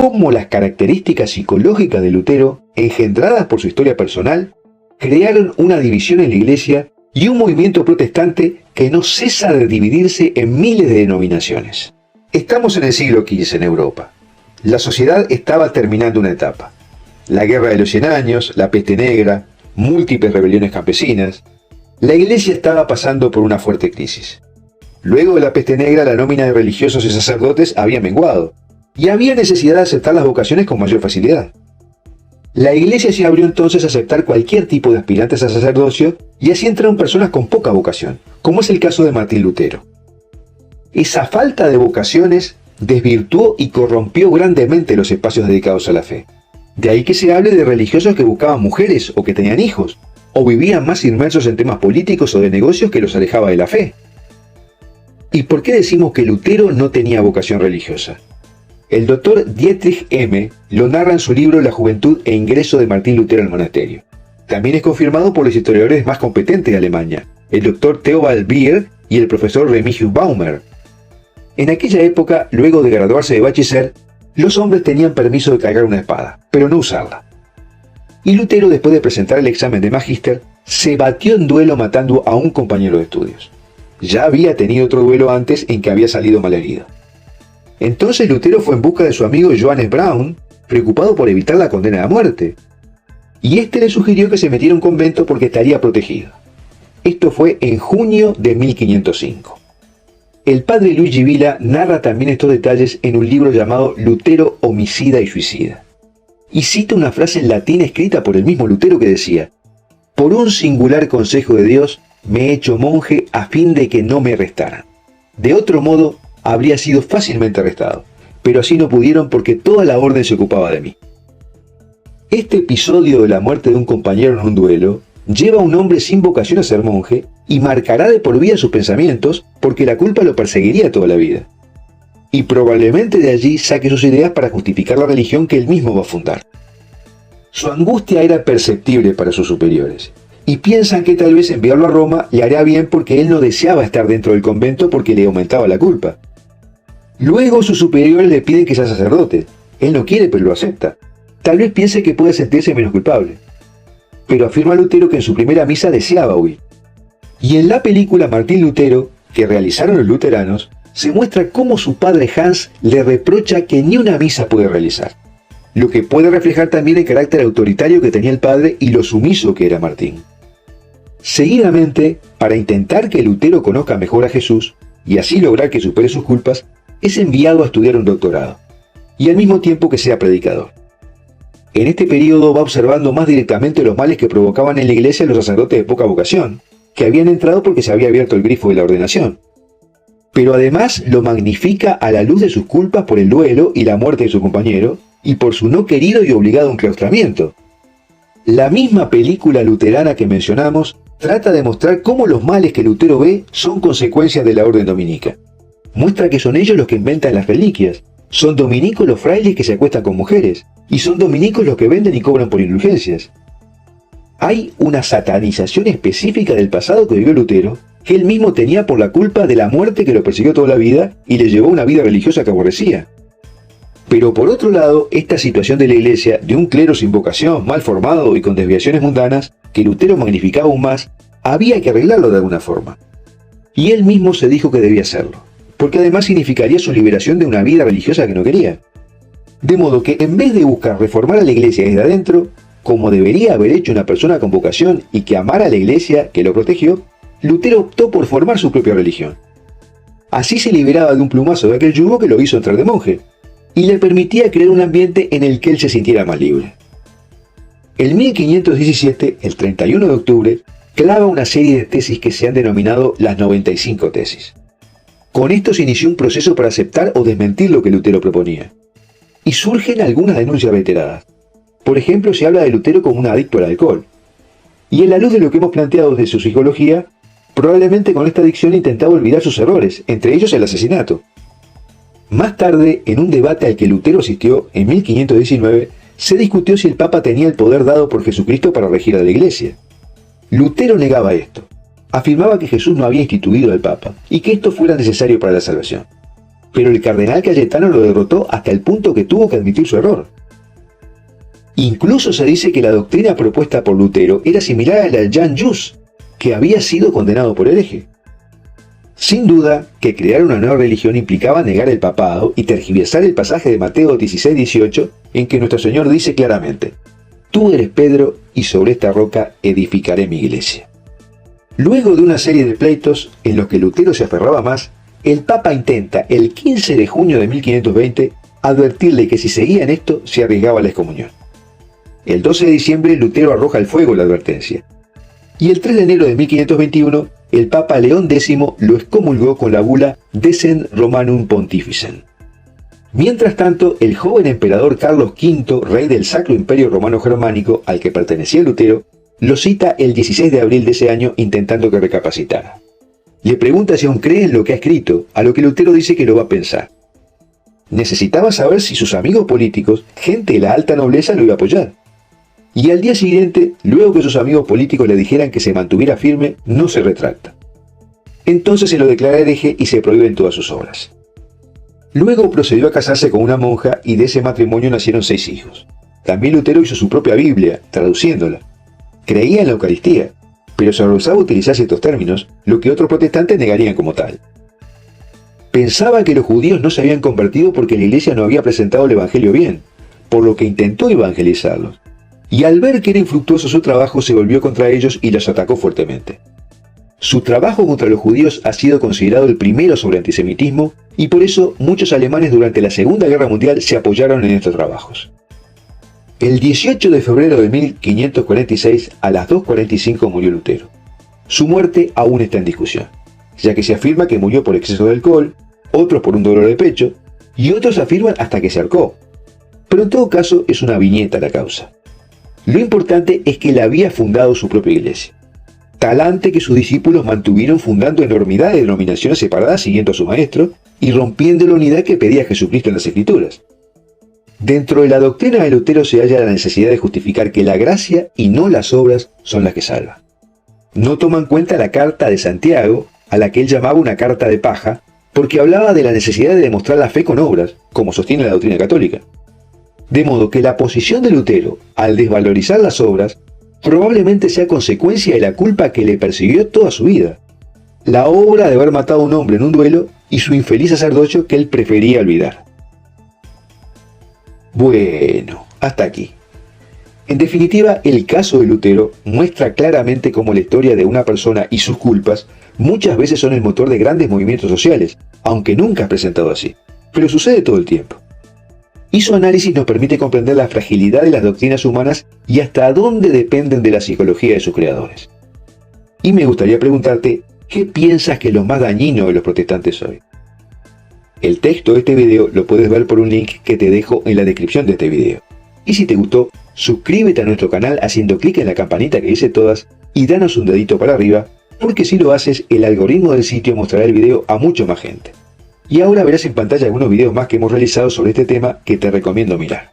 cómo las características psicológicas de Lutero, engendradas por su historia personal, crearon una división en la Iglesia y un movimiento protestante que no cesa de dividirse en miles de denominaciones. Estamos en el siglo XV en Europa. La sociedad estaba terminando una etapa. La Guerra de los 100 Años, la Peste Negra, múltiples rebeliones campesinas. La Iglesia estaba pasando por una fuerte crisis. Luego de la Peste Negra, la nómina de religiosos y sacerdotes había menguado, y había necesidad de aceptar las vocaciones con mayor facilidad. La Iglesia se abrió entonces a aceptar cualquier tipo de aspirantes a sacerdocio, y así entraron personas con poca vocación, como es el caso de Martín Lutero. Esa falta de vocaciones desvirtuó y corrompió grandemente los espacios dedicados a la fe. De ahí que se hable de religiosos que buscaban mujeres o que tenían hijos, o vivían más inmersos en temas políticos o de negocios que los alejaba de la fe. ¿Y por qué decimos que Lutero no tenía vocación religiosa? El doctor Dietrich M. lo narra en su libro La juventud e ingreso de Martín Lutero al monasterio. También es confirmado por los historiadores más competentes de Alemania, el doctor Theobald Bier y el profesor Remigius Baumer. En aquella época, luego de graduarse de bachiller, los hombres tenían permiso de cargar una espada, pero no usarla. Y Lutero, después de presentar el examen de magíster, se batió en duelo matando a un compañero de estudios. Ya había tenido otro duelo antes en que había salido malherido. Entonces Lutero fue en busca de su amigo Johannes Braun, preocupado por evitar la condena a muerte. Y este le sugirió que se metiera a un convento porque estaría protegido. Esto fue en junio de 1505. El padre Luigi Villa narra también estos detalles en un libro llamado Lutero, homicida y suicida. Y cita una frase en latín escrita por el mismo Lutero que decía: «Por un singular consejo de Dios me he hecho monje a fin de que no me arrestaran. De otro modo, habría sido fácilmente arrestado, pero así no pudieron porque toda la orden se ocupaba de mí». Este episodio de la muerte de un compañero en un duelo lleva a un hombre sin vocación a ser monje y marcará de por vida sus pensamientos porque la culpa lo perseguiría toda la vida. Y probablemente de allí saque sus ideas para justificar la religión que él mismo va a fundar. Su angustia era perceptible para sus superiores, y piensan que tal vez enviarlo a Roma le haría bien porque él no deseaba estar dentro del convento porque le aumentaba la culpa. Luego sus superiores le piden que sea sacerdote. Él no quiere, pero lo acepta. Tal vez piense que puede sentirse menos culpable. Pero afirma Lutero que en su primera misa deseaba huir. Y en la película Martín Lutero, que realizaron los luteranos, se muestra cómo su padre Hans le reprocha que ni una misa puede realizar, lo que puede reflejar también el carácter autoritario que tenía el padre y lo sumiso que era Martín. Seguidamente, para intentar que Lutero conozca mejor a Jesús y así lograr que supere sus culpas, es enviado a estudiar un doctorado, y al mismo tiempo que sea predicador. En este periodo va observando más directamente los males que provocaban en la iglesia los sacerdotes de poca vocación, que habían entrado porque se había abierto el grifo de la ordenación. Pero además lo magnifica a la luz de sus culpas por el duelo y la muerte de su compañero, y por su no querido y obligado enclaustramiento. La misma película luterana que mencionamos trata de mostrar cómo los males que Lutero ve son consecuencias de la orden dominica. Muestra que son ellos los que inventan las reliquias, son dominicos los frailes que se acuestan con mujeres, y son dominicos los que venden y cobran por indulgencias. Hay una satanización específica del pasado que vivió Lutero, que él mismo tenía por la culpa de la muerte que lo persiguió toda la vida y le llevó a una vida religiosa que aborrecía. Pero por otro lado, esta situación de la iglesia, de un clero sin vocación, mal formado y con desviaciones mundanas, que Lutero magnificaba aún más, había que arreglarlo de alguna forma. Y él mismo se dijo que debía hacerlo, porque además significaría su liberación de una vida religiosa que no quería. De modo que en vez de buscar reformar a la iglesia desde adentro, como debería haber hecho una persona con vocación y que amara a la iglesia que lo protegió, Lutero optó por formar su propia religión. Así se liberaba de un plumazo de aquel yugo que lo hizo entrar de monje, y le permitía crear un ambiente en el que él se sintiera más libre. En 1517, el 31 de octubre, clava una serie de tesis que se han denominado las 95 tesis. Con esto se inició un proceso para aceptar o desmentir lo que Lutero proponía. Y surgen algunas denuncias reiteradas. Por ejemplo, se habla de Lutero como un adicto al alcohol. Y en la luz de lo que hemos planteado desde su psicología, probablemente con esta adicción intentaba olvidar sus errores, entre ellos el asesinato. Más tarde, en un debate al que Lutero asistió, en 1519, se discutió si el Papa tenía el poder dado por Jesucristo para regir a la Iglesia. Lutero negaba esto. Afirmaba que Jesús no había instituido al Papa, y que esto fuera necesario para la salvación. pero el cardenal Cayetano lo derrotó hasta el punto que tuvo que admitir su error. Incluso se dice que la doctrina propuesta por Lutero era similar a la de Jan Hus, que había sido condenado por hereje. Sin duda que crear una nueva religión implicaba negar el papado y tergiversar el pasaje de Mateo 16:18 en que nuestro Señor dice claramente: «Tú eres Pedro, y sobre esta roca edificaré mi iglesia». Luego de una serie de pleitos en los que Lutero se aferraba más, el Papa intenta, el 15 de junio de 1520, advertirle que si seguía en esto se arriesgaba a la excomunión. El 12 de diciembre Lutero arroja al fuego la advertencia. Y el 3 de enero de 1521, el Papa León X lo excomulgó con la bula Decet Romanum Pontificem. Mientras tanto, el joven emperador Carlos V, rey del Sacro Imperio Romano Germánico, al que pertenecía Lutero, lo cita el 16 de abril de ese año intentando que recapacitara. Le pregunta si aún cree en lo que ha escrito, a lo que Lutero dice que lo va a pensar. Necesitaba saber si sus amigos políticos, gente de la alta nobleza, lo iba a apoyar. Y al día siguiente, luego que sus amigos políticos le dijeran que se mantuviera firme, no se retracta. Entonces se lo declara hereje y se prohíben todas sus obras. Luego procedió a casarse con una monja y de ese matrimonio nacieron 6 hijos. También Lutero hizo su propia Biblia, traduciéndola. Creía en la Eucaristía, pero se rehusaba a utilizar ciertos términos, lo que otros protestantes negarían como tal. Pensaba que los judíos no se habían convertido porque la iglesia no había presentado el evangelio bien, por lo que intentó evangelizarlos. Y al ver que era infructuoso su trabajo, se volvió contra ellos y los atacó fuertemente. Su trabajo contra los judíos ha sido considerado el primero sobre antisemitismo, y por eso muchos alemanes durante la Segunda Guerra Mundial se apoyaron en estos trabajos. El 18 de febrero de 1546, a las 2:45 murió Lutero. Su muerte aún está en discusión, ya que se afirma que murió por exceso de alcohol, otros por un dolor de pecho, y otros afirman hasta que se ahorcó. Pero en todo caso es una viñeta la causa. Lo importante es que él había fundado su propia iglesia. Talante que sus discípulos mantuvieron fundando enormidad de denominaciones separadas siguiendo a su maestro y rompiendo la unidad que pedía Jesucristo en las Escrituras. Dentro de la doctrina de Lutero se halla la necesidad de justificar que la gracia y no las obras son las que salvan. No toma en cuenta la carta de Santiago, a la que él llamaba una carta de paja, porque hablaba de la necesidad de demostrar la fe con obras, como sostiene la doctrina católica. De modo que la posición de Lutero, al desvalorizar las obras, probablemente sea consecuencia de la culpa que le persiguió toda su vida. La obra de haber matado a un hombre en un duelo y su infeliz sacerdocio que él prefería olvidar. Bueno, hasta aquí. En definitiva, el caso de Lutero muestra claramente cómo la historia de una persona y sus culpas muchas veces son el motor de grandes movimientos sociales, aunque nunca es presentado así, pero sucede todo el tiempo. Y su análisis nos permite comprender la fragilidad de las doctrinas humanas y hasta dónde dependen de la psicología de sus creadores. Y me gustaría preguntarte, ¿qué piensas que es lo más dañino de los protestantes hoy? El texto de este video lo puedes ver por un link que te dejo en la descripción de este video. Y si te gustó, suscríbete a nuestro canal haciendo clic en la campanita que dice todas y danos un dedito para arriba, porque si lo haces, el algoritmo del sitio mostrará el video a mucha más gente. Y ahora verás en pantalla algunos videos más que hemos realizado sobre este tema que te recomiendo mirar.